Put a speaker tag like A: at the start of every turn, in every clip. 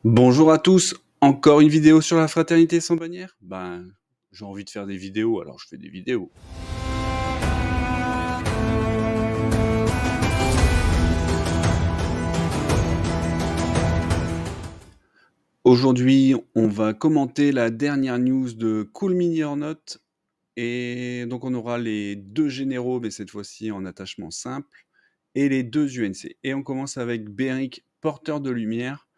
A: Bonjour à tous, encore une vidéo sur la fraternité sans bannière? Ben, j'ai envie de faire des vidéos, alors je fais des vidéos. Aujourd'hui, on va commenter la dernière news de Cool Mini or Not, et donc on aura les 2 généraux, mais cette fois-ci en attachement simple, et les 2 UNC. Et on commence avec Beric, porteur de lumière.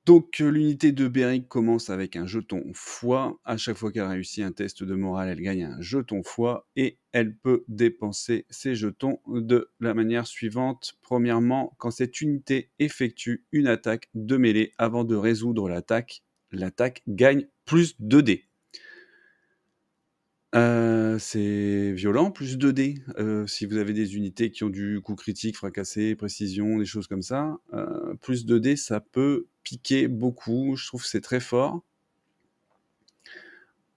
A: Donc l'unité de Beric commence avec un jeton foi. À chaque fois qu'elle réussit un test de morale, elle gagne un jeton foi et elle peut dépenser ses jetons de la manière suivante. Premièrement, quand cette unité effectue une attaque de mêlée avant de résoudre l'attaque, l'attaque gagne plus 2 dés. C'est violent, plus 2 dés. Si vous avez des unités qui ont du coup critique, fracassé, précision, des choses comme ça, plus 2 dés, ça peut piquer beaucoup. Je trouve que c'est très fort.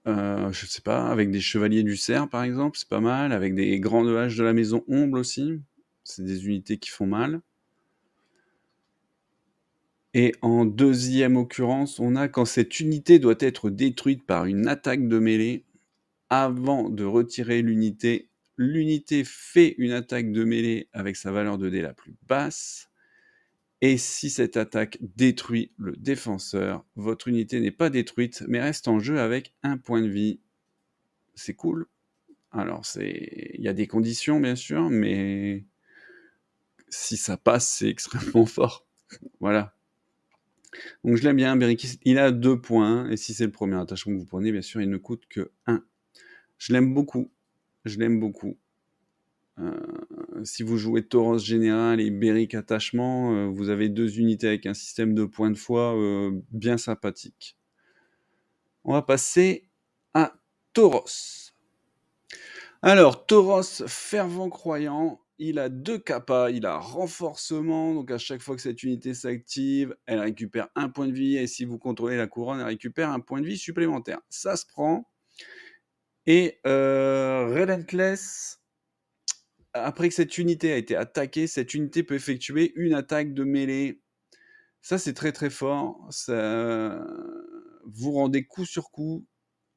A: Je sais pas, avec des chevaliers du cerf, par exemple, c'est pas mal. Avec des grandes haches de la maison ombre aussi, c'est des unités qui font mal. Et en deuxième occurrence, on a quand cette unité doit être détruite par une attaque de mêlée. Avant de retirer l'unité, l'unité fait une attaque de mêlée avec sa valeur de dés la plus basse. Et si cette attaque détruit le défenseur, votre unité n'est pas détruite, mais reste en jeu avec 1 point de vie. C'est cool. Alors, il y a des conditions, bien sûr, mais si ça passe, c'est extrêmement fort. Voilà. Donc je l'aime bien, Beric. Il a 2 points, et si c'est le premier attachement que vous prenez, bien sûr, il ne coûte que 1. Je l'aime beaucoup. Je l'aime beaucoup. Si vous jouez Tauros Général et Beric Attachement, vous avez 2 unités avec un système de points de foi bien sympathique. On va passer à Tauros. Alors, Tauros, fervent croyant, il a 2 capas, il a renforcement, donc à chaque fois que cette unité s'active, elle récupère 1 point de vie, et si vous contrôlez la couronne, elle récupère 1 point de vie supplémentaire. Ça se prend. Et Relentless, après que cette unité a été attaquée, cette unité peut effectuer une attaque de mêlée. Ça, c'est très très fort. Ça vous rendez coup sur coup.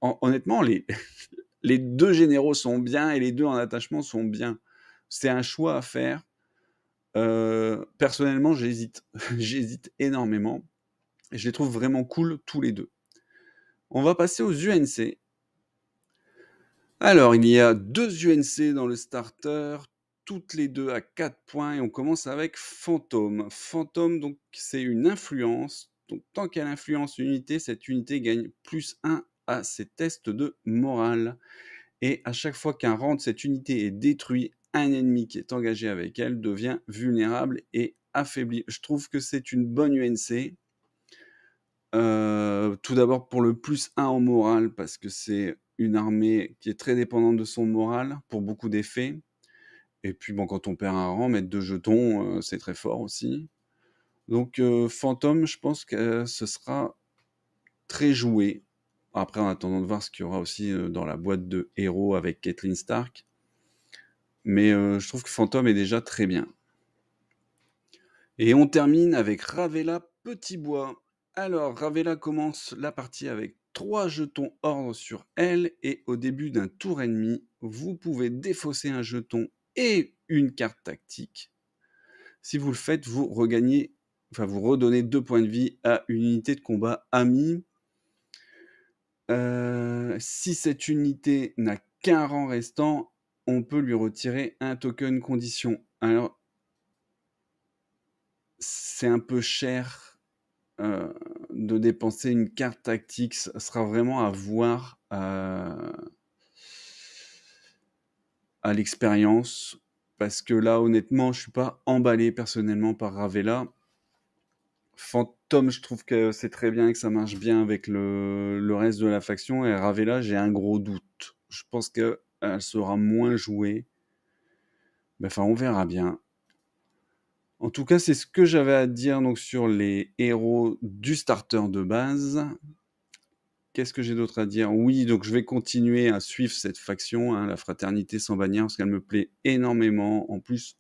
A: Honnêtement, les 2 généraux sont bien et les 2 en attachement sont bien. C'est un choix à faire. Personnellement, j'hésite. J'hésite énormément. Et je les trouve vraiment cool tous les 2. On va passer aux UNC. Alors, il y a 2 UNC dans le starter, toutes les 2 à 4 points, et on commence avec Fantôme. Fantôme, donc, c'est une influence. Donc, tant qu'elle influence une unité, cette unité gagne plus 1 à ses tests de morale. Et à chaque fois qu'un rang de cette unité est détruit, un ennemi qui est engagé avec elle devient vulnérable et affaibli. Je trouve que c'est une bonne UNC. Tout d'abord pour le plus 1 en morale, parce que c'est une armée qui est très dépendante de son moral pour beaucoup d'effets. Et puis bon, quand on perd un rang, mettre 2 jetons, c'est très fort aussi. Donc Fantôme, je pense que ce sera très joué. Après, en attendant de voir ce qu'il y aura aussi dans la boîte de héros avec Caitlyn Stark. Mais je trouve que Fantôme est déjà très bien. Et on termine avec Ravella Petit Bois. Alors, Ravella commence la partie avec 3 jetons ordre sur elle, et au début d'un tour ennemi, vous pouvez défausser un jeton et une carte tactique. Si vous le faites, vous redonnez 2 points de vie à une unité de combat amie. Si cette unité n'a qu'un rang restant, on peut lui retirer un token condition. Alors, c'est un peu cher de dépenser une carte tactique. Ça sera vraiment à voir à l'expérience, parce que là, honnêtement, je suis pas emballé personnellement par Ravella. Fantôme, je trouve que c'est très bien et que ça marche bien avec le reste de la faction, et Ravella, j'ai un gros doute. Je pense qu'elle sera moins jouée. Enfin, on verra bien. En tout cas, c'est ce que j'avais à dire donc sur les héros du starter de base. Qu'est-ce que j'ai d'autre à dire? Oui, donc je vais continuer à suivre cette faction, la fraternité sans bannière, parce qu'elle me plaît énormément. En plus,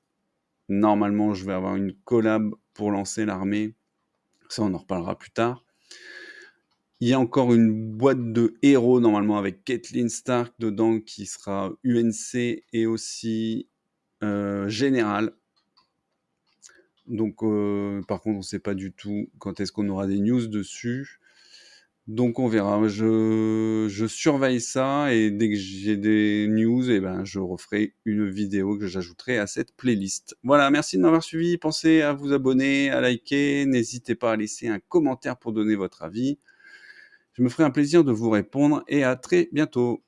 A: normalement, je vais avoir une collab pour lancer l'armée Ça, on en reparlera plus tard. Il y a encore une boîte de héros, normalement, avec Caitlyn Stark dedans, qui sera UNC et aussi général. Donc, par contre, on ne sait pas du tout quand est-ce qu'on aura des news dessus. Donc, on verra. Je surveille ça et dès que j'ai des news, eh ben, je referai une vidéo que j'ajouterai à cette playlist. Voilà, merci de m'avoir suivi. Pensez à vous abonner, à liker. N'hésitez pas à laisser un commentaire pour donner votre avis. Je me ferai un plaisir de vous répondre et à très bientôt.